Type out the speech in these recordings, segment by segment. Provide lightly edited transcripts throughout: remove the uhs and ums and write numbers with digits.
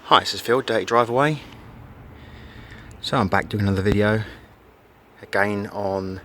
Hi, this is Phil, Dirty Drive Away. So I'm back doing another video, again on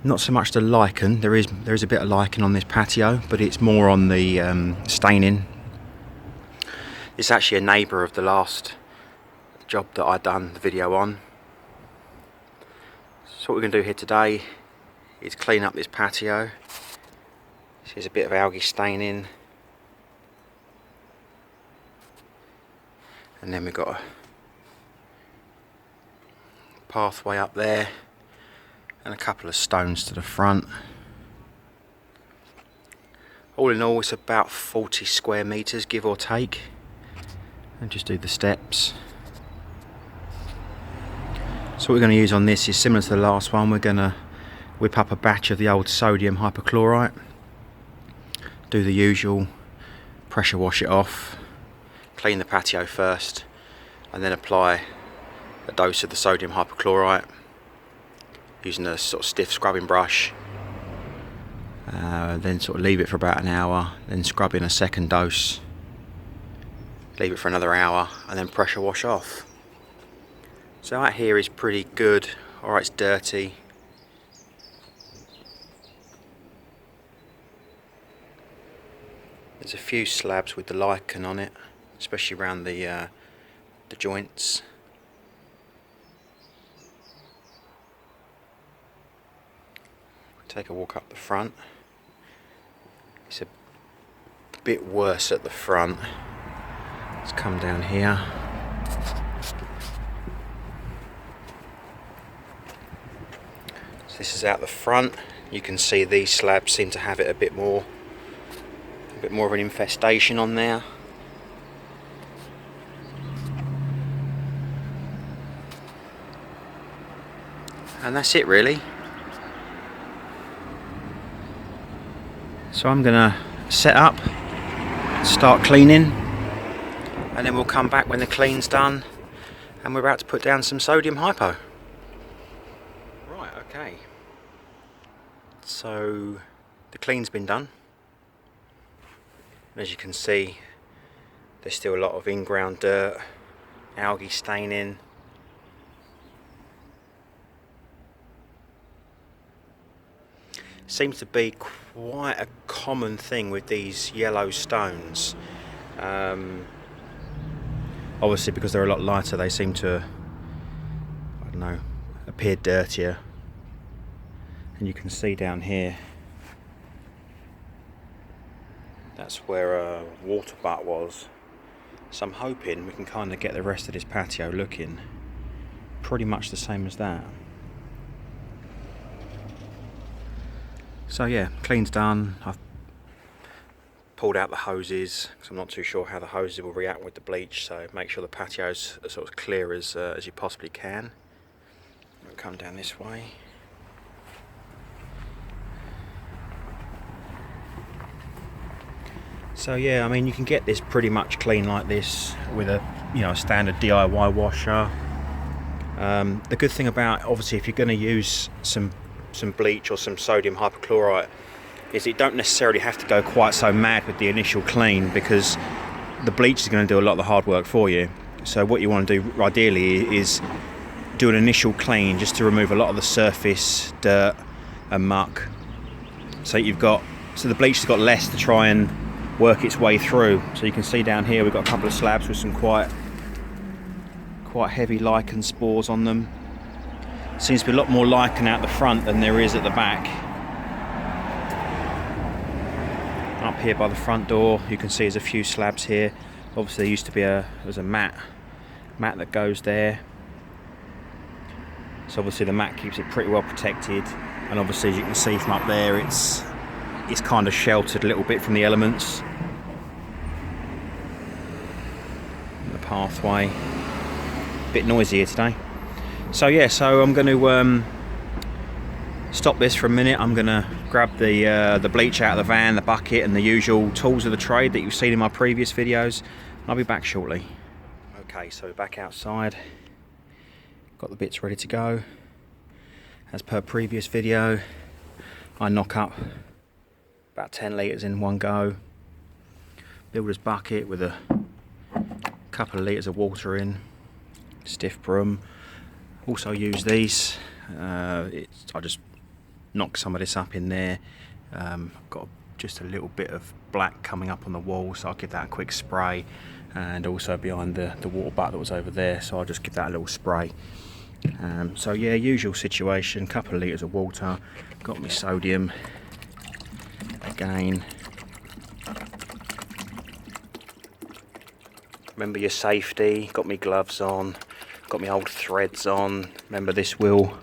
not so much the lichen. There is a bit of lichen on this patio, but it's more on the staining. It's actually a neighbour of the last job that I done the video on. So what we're going to do here today is clean up this patio. There's a bit of algae staining. And then we've got a pathway up there and a couple of stones to the front. All in all, it's about 40 square meters, give or take. And just do the steps. So what we're going to use on this is similar to the last one. We're going to whip up a batch of the old sodium hypochlorite, do the usual, pressure wash it off, clean the patio first, and then apply a dose of the sodium hypochlorite using a sort of stiff scrubbing brush. Then sort of leave it for about an hour, then scrub in a second dose, leave it for another hour, and then pressure wash off. So out here is pretty good. Alright, it's dirty. There's a few slabs with the lichen on it, especially around the joints. Take a walk up the front. It's a bit worse at the front. Let's come down here. So this is out the front. You can see these slabs seem to have it a bit more of an infestation on there. And that's it really. So I'm gonna set up, start cleaning, and then we'll come back when the clean's done and we're about to put down some sodium hypo. Right, okay. So the clean's been done. And as you can see, there's still a lot of in-ground dirt, algae staining. Seems to be quite a common thing with these yellow stones. Obviously because they're a lot lighter, they seem to, I don't know, appear dirtier. And you can see down here, that's where a water butt was. So I'm hoping we can kind of get the rest of this patio looking pretty much the same as that. So yeah, clean's done. I've pulled out the hoses because I'm not too sure how the hoses will react with the bleach, so make sure the patio's as sort of clear as you possibly can. I'll come down this way. So yeah, I mean you can get this pretty much clean like this with a standard DIY washer. The good thing about, obviously, if you're going to use some bleach or some sodium hypochlorite, is you don't necessarily have to go quite so mad with the initial clean, because the bleach is going to do a lot of the hard work for you. So what you want to do ideally is do an initial clean just to remove a lot of the surface dirt and muck, so the bleach has got less to try and work its way through. So you can see down here we've got a couple of slabs with some quite heavy lichen spores on them. Seems to be a lot more lichen out the front than there is at the back. Up here by the front door, you can see there's a few slabs here. Obviously there used to be there's a mat that goes there. So obviously the mat keeps it pretty well protected, and obviously as you can see from up there, it's kind of sheltered a little bit from the elements. And the pathway, a bit noisy here today. So yeah, so I'm going to stop this for a minute. I'm going to grab the bleach out of the van, the bucket, and the usual tools of the trade that you've seen in my previous videos. I'll be back shortly. Okay, so we're back outside. Got the bits ready to go. As per previous video, I knock up about 10 litres in one go. Builder's bucket with a couple of litres of water in, stiff broom. Also use these. I just knock some of this up in there. Got just a little bit of black coming up on the wall, so I'll give that a quick spray, and also behind the water butt that was over there, so I'll just give that a little spray. So yeah, usual situation, couple of litres of water, got my sodium again. Remember your safety, got my gloves on, got my old threads on. Remember, this will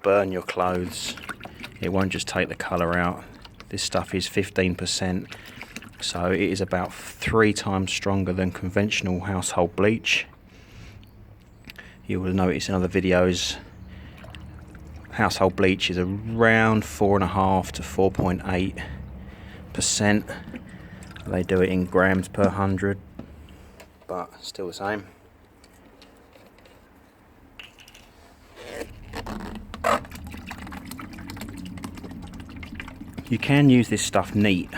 burn your clothes, it won't just take the colour out. This stuff is 15%, so it is about 3 times stronger than conventional household bleach. You will notice in other videos, household bleach is around 4.5 to 4.8%. They do it in grams per 100, but still the same. You can use this stuff neat.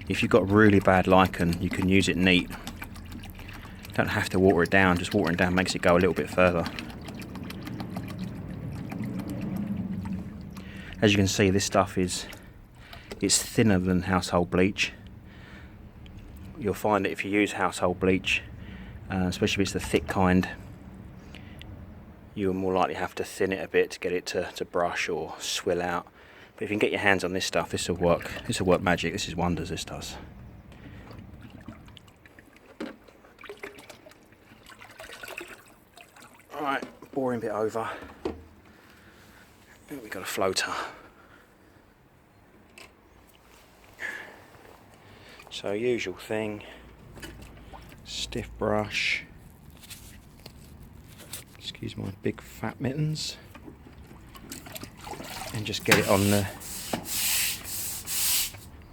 If you've got really bad lichen, you can use it neat. Don't have to water it down, just watering it down makes it go a little bit further. As you can see, this stuff it's thinner than household bleach. You'll find that if you use household bleach, especially if it's the thick kind, you'll more likely have to thin it a bit to get it to brush or swill out. But if you can get your hands on this stuff, this will work. This will work magic. This is wonders, this does. Alright, boring bit over. We've got a floater. So usual thing, stiff brush. Excuse my big fat mittens. And just get it on the,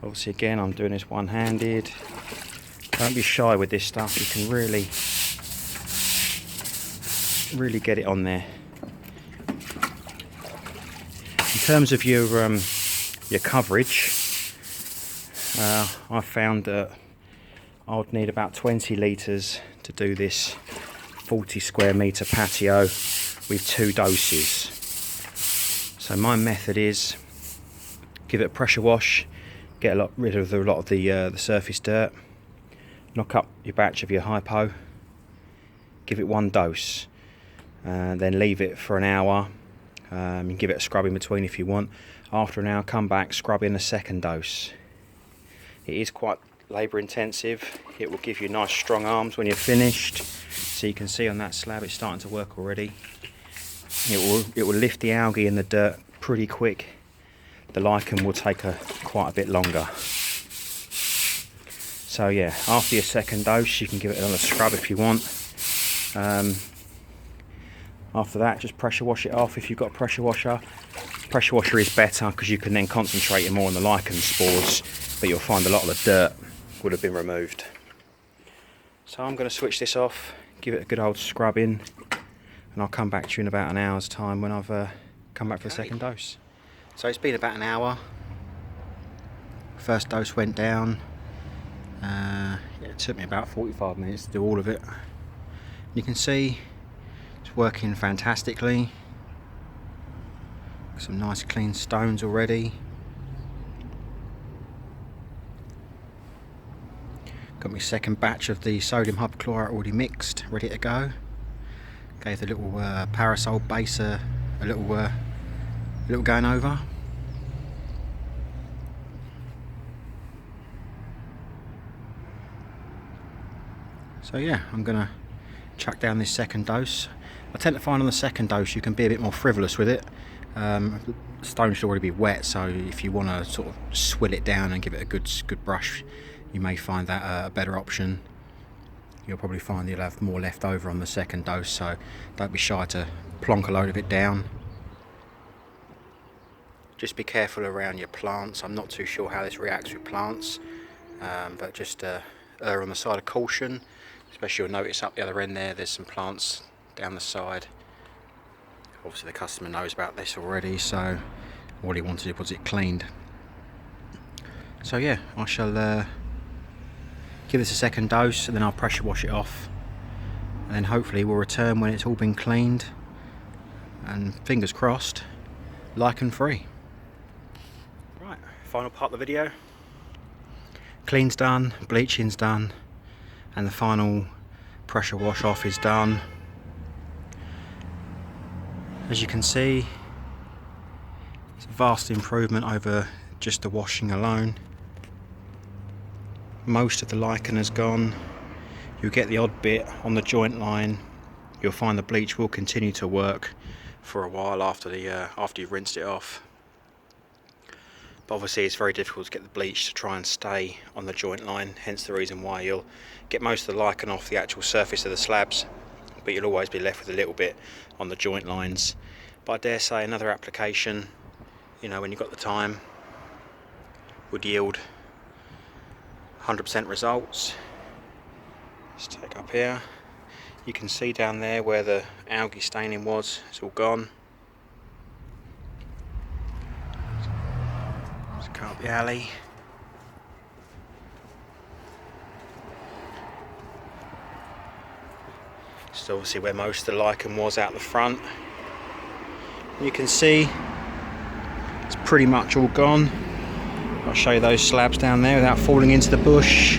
obviously again I'm doing this one-handed. Don't be shy with this stuff, you can really get it on there. In terms of your coverage, I found that I would need about 20 litres to do this 40 square metre patio with 2 doses. So my method is give it a pressure wash, get rid of a lot of the surface dirt, knock up your batch of your hypo, give it 1 dose, then leave it for an hour. You can give it a scrub in between if you want. After an hour, come back, scrub in a 2nd dose. It is quite labour intensive. It will give you nice strong arms when you're finished. So you can see on that slab it's starting to work already. It will lift the algae in the dirt pretty quick. The lichen will take quite a bit longer. So yeah, after your 2nd dose you can give it another scrub if you want. After that, just pressure wash it off if you've got a pressure washer. Pressure washer is better because you can then concentrate more on the lichen spores, but you'll find a lot of the dirt would have been removed. So I'm going to switch this off, give it a good old scrub in, and I'll come back to you in about an hour's time when I've come back for the 2nd dose. So it's been about an hour. First dose went down. Yeah, it took me about 45 minutes to do all of it. You can see it's working fantastically. Some nice clean stones already. Got my 2nd batch of the sodium hypochlorite already mixed, ready to go. Gave the little parasol base a little going over. So yeah, I'm gonna chuck down this 2nd dose. I tend to find on the 2nd dose you can be a bit more frivolous with it. The stone should already be wet, so if you want to sort of swill it down and give it a good brush, you may find that a better option. You'll probably find you'll have more left over on the 2nd dose, so don't be shy to plonk a load of it down. Just be careful around your plants. I'm not too sure how this reacts with plants, but just err on the side of caution. Especially you'll notice up the other end there's some plants down the side. Obviously the customer knows about this already, so all he wanted was it cleaned. So yeah, I shall give this a second dose, and then I'll pressure wash it off, and then hopefully we'll return when it's all been cleaned, and fingers crossed, lichen free. Right, final part of the video. Clean's done, bleaching's done, and the final pressure wash off is done. As you can see, it's a vast improvement over just the washing alone. Most of the lichen has gone. You'll get the odd bit on the joint line. You'll find the bleach will continue to work for a while after you've rinsed it off. But obviously it's very difficult to get the bleach to try and stay on the joint line, hence the reason why you'll get most of the lichen off the actual surface of the slabs, but you'll always be left with a little bit on the joint lines. But I dare say another application, you know, when you've got the time, would yield 100% results. Let's take up here. You can see down there where the algae staining was, it's all gone. Let's cut up the alley. This is obviously where most of the lichen was out the front. You can see it's pretty much all gone. I'll show you those slabs down there without falling into the bush.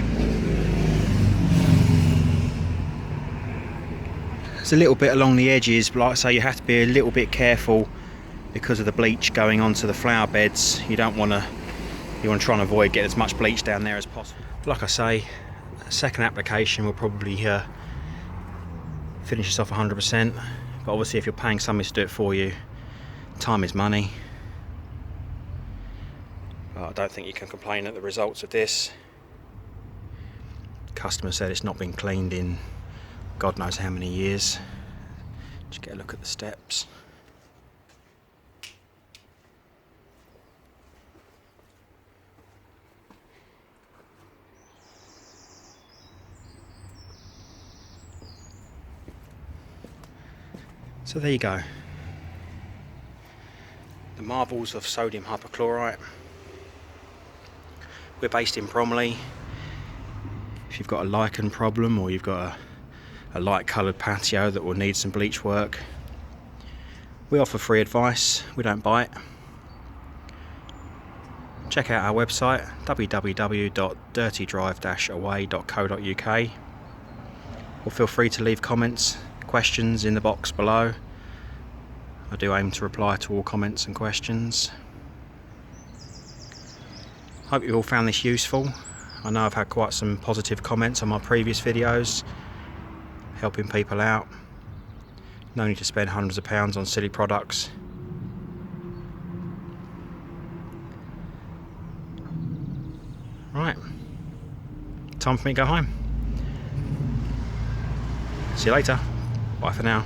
There's a little bit along the edges, but like I say, you have to be a little bit careful because of the bleach going onto the flower beds. You want to try and avoid getting as much bleach down there as possible. Like I say, a second application will probably finish this off 100%. But obviously if you're paying somebody to do it for you, time is money. I don't think you can complain at the results of this. Customer said it's not been cleaned in God knows how many years. Just get a look at the steps. So there you go. The marvels of sodium hypochlorite. We're based in Bromley. If you've got a lichen problem or you've got a light coloured patio that will need some bleach work, we offer free advice. We don't bite. Check out our website www.dirtydrive-away.co.uk, or feel free to leave comments, questions in the box below. I do aim to reply to all comments and questions. Hope you all found this useful. I know I've had quite some positive comments on my previous videos, helping people out. No need to spend hundreds of pounds on silly products. Right, time for me to go home. See you later. Bye for now.